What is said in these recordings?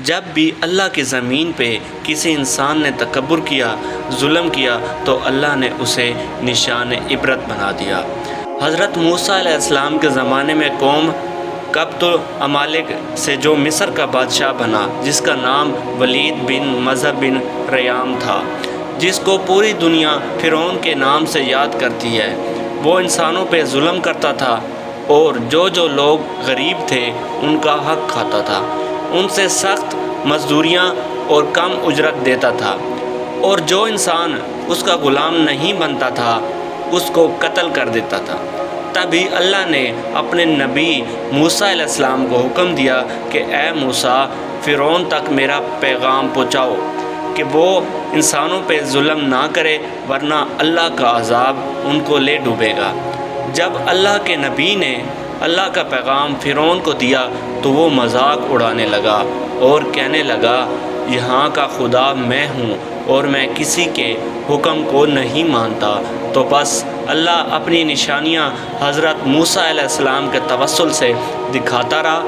جب بھی اللہ کی زمین پہ کسی انسان نے تکبر کیا، ظلم کیا، تو اللہ نے اسے نشان عبرت بنا دیا۔ حضرت موسیٰ علیہ السلام کے زمانے میں قوم قبط عمالق سے جو مصر کا بادشاہ بنا، جس کا نام ولید بن مذہب بن ریام تھا، جس کو پوری دنیا فرعون کے نام سے یاد کرتی ہے، وہ انسانوں پہ ظلم کرتا تھا اور جو لوگ غریب تھے ان کا حق کھاتا تھا، ان سے سخت مزدوریاں اور کم اجرت دیتا تھا، اور جو انسان اس کا غلام نہیں بنتا تھا اس کو قتل کر دیتا تھا۔ تبھی اللہ نے اپنے نبی موسیٰ علیہ السلام کو حکم دیا کہ اے موسیٰ، فرعون تک میرا پیغام پہنچاؤ کہ وہ انسانوں پہ ظلم نہ کرے، ورنہ اللہ کا عذاب ان کو لے ڈوبے گا۔ جب اللہ کے نبی نے اللہ کا پیغام فرعون کو دیا تو وہ مذاق اڑانے لگا اور کہنے لگا، یہاں کا خدا میں ہوں اور میں کسی کے حکم کو نہیں مانتا۔ تو بس اللہ اپنی نشانیاں حضرت موسیٰ علیہ السلام کے توسل سے دکھاتا رہا،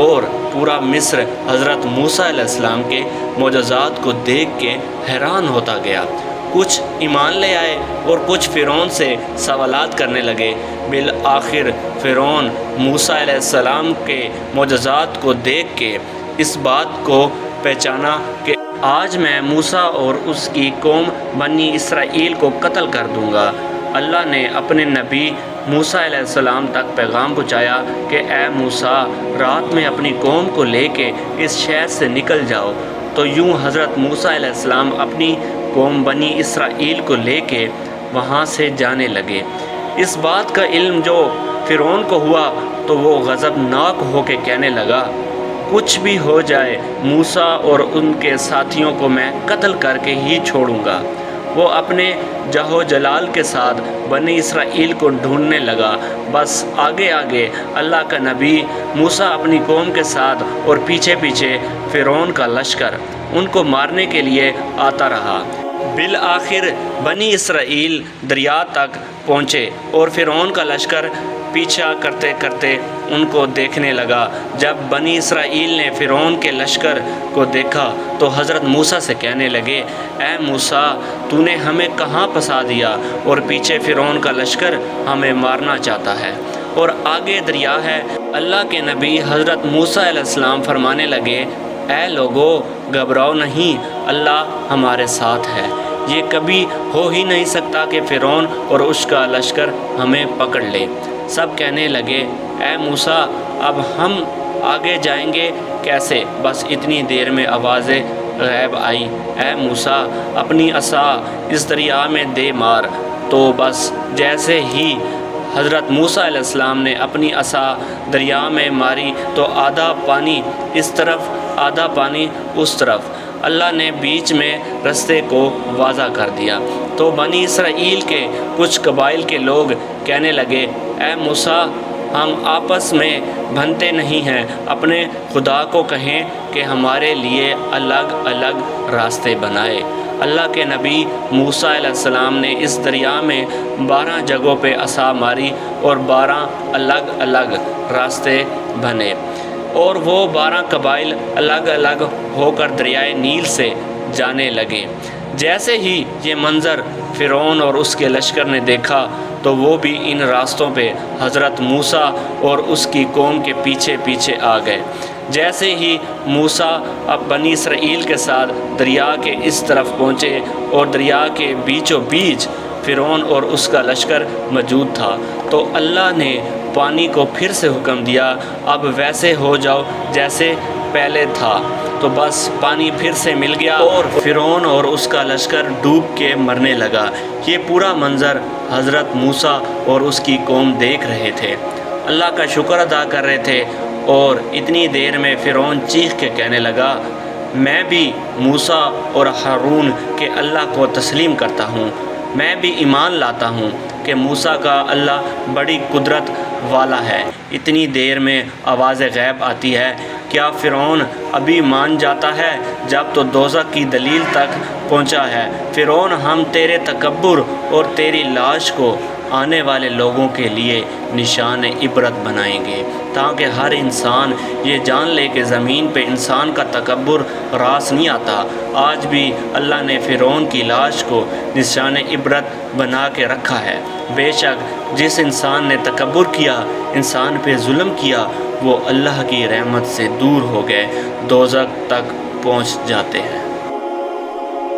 اور پورا مصر حضرت موسیٰ علیہ السلام کے معجزات کو دیکھ کے حیران ہوتا گیا۔ کچھ ایمان لے آئے اور کچھ فرعون سے سوالات کرنے لگے۔ بالآخر فرعون موسیٰ علیہ السلام کے معجزات کو دیکھ کے اس بات کو پہچانا کہ آج میں موسیٰ اور اس کی قوم بنی اسرائیل کو قتل کر دوں گا۔ اللہ نے اپنے نبی موسیٰ علیہ السلام تک پیغام پہنچایا کہ اے موسیٰ، رات میں اپنی قوم کو لے کے اس شہر سے نکل جاؤ۔ تو یوں حضرت موسیٰ علیہ السلام اپنی قوم بنی اسرائیل کو لے کے وہاں سے جانے لگے۔ اس بات کا علم جو فرعون کو ہوا تو وہ غضبناک ہو کے کہنے لگا، کچھ بھی ہو جائے موسیٰ اور ان کے ساتھیوں کو میں قتل کر کے ہی چھوڑوں گا۔ وہ اپنے جاہ جلال کے ساتھ بنی اسرائیل کو ڈھونڈنے لگا۔ بس آگے آگے اللہ کا نبی موسیٰ اپنی قوم کے ساتھ اور پیچھے پیچھے فرعون کا لشکر ان کو مارنے کے لیے آتا رہا۔ بالآخر بنی اسرائیل دریا تک پہنچے اور فرعون کا لشکر پیچھا کرتے کرتے ان کو دیکھنے لگا۔ جب بنی اسرائیل نے فرعون کے لشکر کو دیکھا تو حضرت موسیٰ سے کہنے لگے، اے موسیٰ، تو نے ہمیں کہاں پھنسا دیا، اور پیچھے فرعون کا لشکر ہمیں مارنا چاہتا ہے اور آگے دریا ہے۔ اللہ کے نبی حضرت موسیٰ علیہ السلام فرمانے لگے، اے لوگو، گھبراؤ نہیں، اللہ ہمارے ساتھ ہے۔ یہ کبھی ہو ہی نہیں سکتا کہ فرعون اور اس کا لشکر ہمیں پکڑ لے۔ سب کہنے لگے، اے موسیٰ، اب ہم آگے جائیں گے کیسے؟ بس اتنی دیر میں آواز غیب آئی، اے موسیٰ، اپنی عصا اس دریا میں دے مار۔ تو بس جیسے ہی حضرت موسیٰ علیہ السلام نے اپنی عصا دریا میں ماری تو آدھا پانی اس طرف آدھا پانی اس طرف، اللہ نے بیچ میں رستے کو واضح کر دیا۔ تو بنی اسرائیل کے کچھ قبائل کے لوگ کہنے لگے، اے موسیٰ، ہم آپس میں بنتے نہیں ہیں، اپنے خدا کو کہیں کہ ہمارے لیے الگ الگ راستے بنائے۔ اللہ کے نبی موسیٰ علیہ السلام نے اس دریا میں 12 جگہوں پہ عصا ماری اور 12 الگ الگ راستے بنے، اور وہ 12 قبائل الگ الگ ہو کر دریائے نیل سے جانے لگے۔ جیسے ہی یہ منظر فرعون اور اس کے لشکر نے دیکھا تو وہ بھی ان راستوں پہ حضرت موسیٰ اور اس کی قوم کے پیچھے پیچھے آ گئے۔ جیسے ہی موسیٰ اب بنی اسرائیل کے ساتھ دریا کے اس طرف پہنچے اور دریا کے بیچوں بیچ فرعون اور اس کا لشکر موجود تھا، تو اللہ نے پانی کو پھر سے حکم دیا، اب ویسے ہو جاؤ جیسے پہلے تھا۔ تو بس پانی پھر سے مل گیا اور فرعون اور اس کا لشکر ڈوب کے مرنے لگا۔ یہ پورا منظر حضرت موسیٰ اور اس کی قوم دیکھ رہے تھے، اللہ کا شکر ادا کر رہے تھے، اور اتنی دیر میں فرعون چیخ کے کہنے لگا، میں بھی موسیٰ اور ہارون کے اللہ کو تسلیم کرتا ہوں، میں بھی ایمان لاتا ہوں کہ موسیٰ کا اللہ بڑی قدرت والا ہے۔ اتنی دیر میں آواز غیب آتی ہے، کیا فرعون ابھی مان جاتا ہے جب تو دوزخ کی دلیل تک پہنچا ہے؟ فرعون، ہم تیرے تکبر اور تیری لاش کو آنے والے لوگوں کے لیے نشان عبرت بنائیں گے، تاکہ ہر انسان یہ جان لے کہ زمین پہ انسان کا تکبر راس نہیں آتا۔ آج بھی اللہ نے فرعون کی لاش کو نشان عبرت بنا کے رکھا ہے۔ بے شک جس انسان نے تکبر کیا، انسان پہ ظلم کیا، وہ اللہ کی رحمت سے دور ہو گئے، دوزخ تک پہنچ جاتے ہیں۔